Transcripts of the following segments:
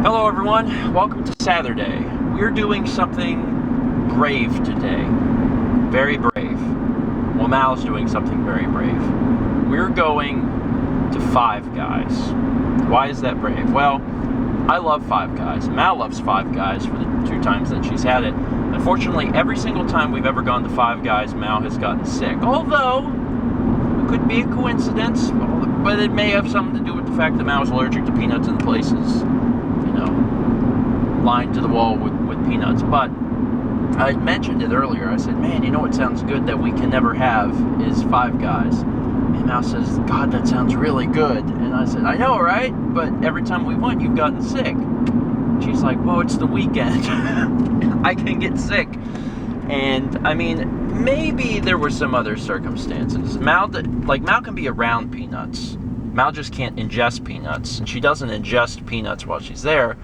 Hello everyone, welcome to Saturday. We're doing something brave today. Very brave. Well, Mal's doing something very brave. We're going to Five Guys. Why is that brave? Well, I love Five Guys. Mal loves Five Guys for the 2 times that she's had it. Unfortunately, every single time we've ever gone to Five Guys, Mal has gotten sick. Although, it could be a coincidence, but it may have something to do with the fact that Mal is allergic to peanuts in places. Lined to the wall with peanuts. But I mentioned it earlier. I said, man, you know what sounds good that we can never have is Five Guys. And Mal says, God, that sounds really good. And I said, I know, right? But every time we went, you've gotten sick. She's like, well, it's the weekend. I can get sick. And I mean, maybe there were some other circumstances. Mal can be around peanuts. Mal just can't ingest peanuts. And she doesn't ingest peanuts while she's there.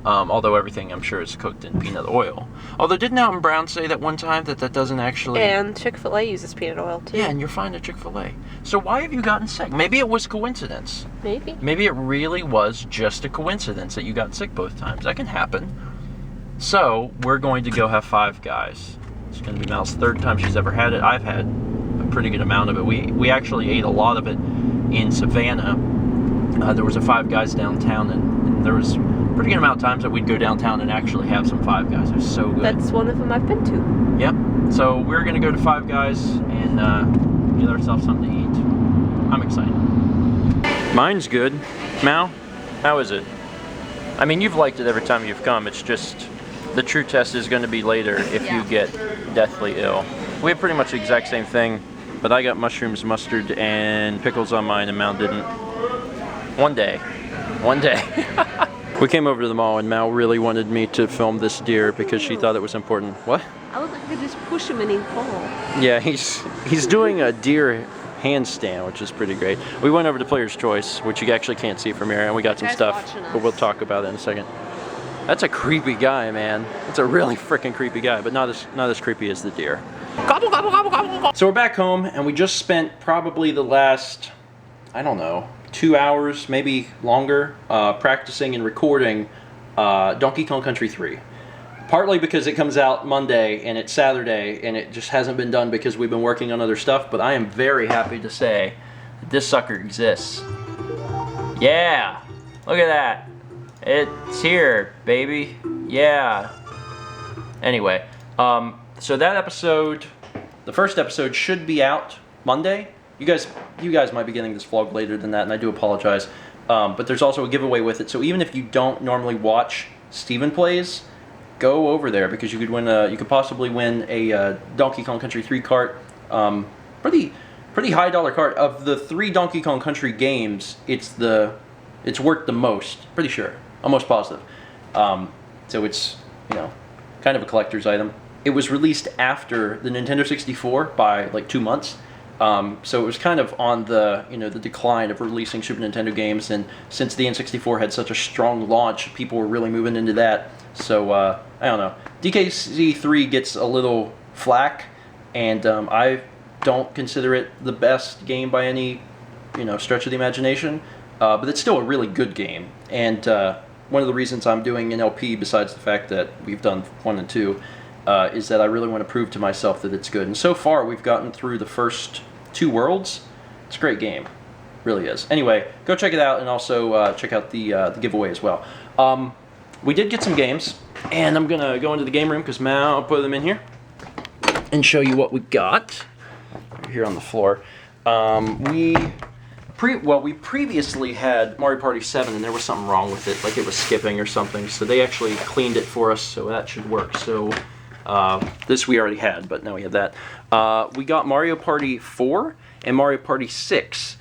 Although everything, I'm sure, is cooked in peanut oil. Although, didn't Alton Brown say that one time that doesn't actually... And Chick-fil-A uses peanut oil, too. Yeah, and you're fine at Chick-fil-A. So why have you gotten sick? Maybe it was coincidence. Maybe. Maybe it really was just a coincidence that you got sick both times. That can happen. So, we're going to go have Five Guys. It's going to be Mal's 3rd time she's ever had it. I've had a pretty good amount of it. We actually ate a lot of it in Savannah. There was a Five Guys downtown, and there was... pretty good amount of times that we'd go downtown and actually have some Five Guys. It was so good. That's one of them I've been to. Yep. So we're going to go to Five Guys and get ourselves something to eat. I'm excited. Mine's good. Mal, how is it? I mean, you've liked it every time you've come. It's just the true test is going to be later if you get deathly ill. We have pretty much the exact same thing, but I got mushrooms, mustard, and pickles on mine, and Mal didn't. One day. We came over to the mall and Mal really wanted me to film this deer because she thought it was important. What? I look like I could just push him and he'd fall. Yeah, he's doing a deer handstand, which is pretty great. We went over to Player's Choice, which you actually can't see from here, and we got some stuff, but we'll talk about it in a second. That's a creepy guy, man. That's a really freaking creepy guy, but not as creepy as the deer. Gobble, gobble, gobble, gobble, gobble. So we're back home, and we just spent probably the last, I don't know, 2 hours, maybe longer, practicing and recording Donkey Kong Country 3. Partly because it comes out Monday and it's Saturday and it just hasn't been done because we've been working on other stuff, but I am very happy to say that this sucker exists. Yeah! Look at that! It's here, baby. Yeah. Anyway, so that episode, the first episode, should be out Monday. You guys might be getting this vlog later than that, and I do apologize. But there's also a giveaway with it, so even if you don't normally watch Steven Plays, go over there because you could win. You could possibly win a Donkey Kong Country 3 cart. Pretty high dollar cart. Of the 3 Donkey Kong Country games, it's worth the most. Pretty sure, almost positive. So it's kind of a collector's item. It was released after the Nintendo 64 by like 2 months. So it was kind of on the the decline of releasing Super Nintendo games, and since the N64 had such a strong launch, people were really moving into that. So I don't know. DKC3 gets a little flack, and I don't consider it the best game by any stretch of the imagination, but it's still a really good game. And one of the reasons I'm doing an LP, besides the fact that we've done 1 and 2. Is that I really want to prove to myself that it's good. And so far, we've gotten through the first 2 worlds. It's a great game. Really is. Anyway, go check it out, and also check out the giveaway as well. We did get some games, and I'm going to go into the game room because Mal put them in here and show you what we got. Here on the floor. We previously had Mario Party 7, and there was something wrong with it, like it was skipping or something. So they actually cleaned it for us, so that should work. So this we already had, but now we have that. We got Mario Party 4 and Mario Party 6.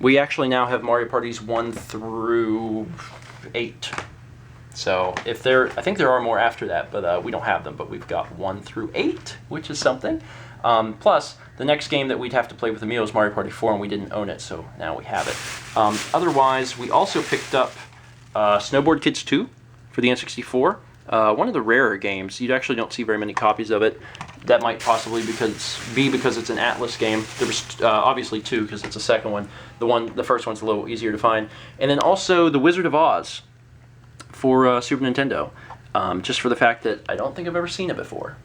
We actually now have Mario Parties 1 through 8. So I think there are more after that, but we don't have them. But we've got 1 through 8, which is something. Plus, the next game that we'd have to play with Emil is Mario Party 4, and we didn't own it, so now we have it. Otherwise, we also picked up Snowboard Kids 2 for the N64. One of the rarer games. You actually don't see very many copies of it. That might possibly because it's an Atlas game. There was obviously 2 because it's a second one. The first one's a little easier to find. And then also The Wizard of Oz. for Super Nintendo, just for the fact that I don't think I've ever seen it before.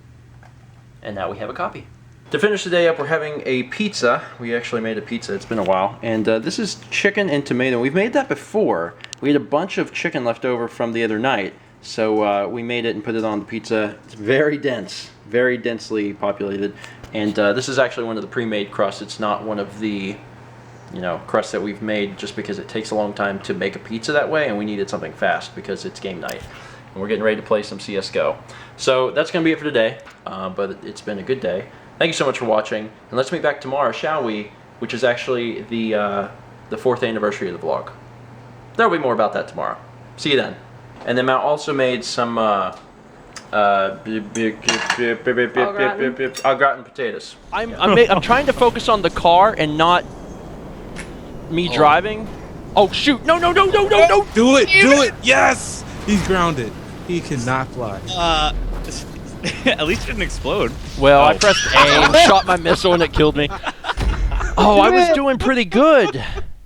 And now we have a copy. To finish the day up, we're having a pizza. We actually made a pizza. It's been a while. And this is chicken and tomato. We've made that before. We had a bunch of chicken left over from the other night. So we made it and put it on the pizza. It's very dense, very densely populated. And this is actually one of the pre-made crusts. It's not one of the, crusts that we've made just because it takes a long time to make a pizza that way, and we needed something fast because it's game night. And we're getting ready to play some CSGO. So that's going to be it for today, but it's been a good day. Thank you so much for watching, and let's meet back tomorrow, shall we? Which is actually the 4th anniversary of the vlog. There'll be more about that tomorrow. See you then. And then Matt also made some au gratin potatoes. I'm trying to focus on the car and not me driving. Oh shoot! No! Do it! Yes! He's grounded. He cannot fly. At least it didn't explode. Well, I pressed A, shot my missile, and it killed me. Oh, I was doing pretty good.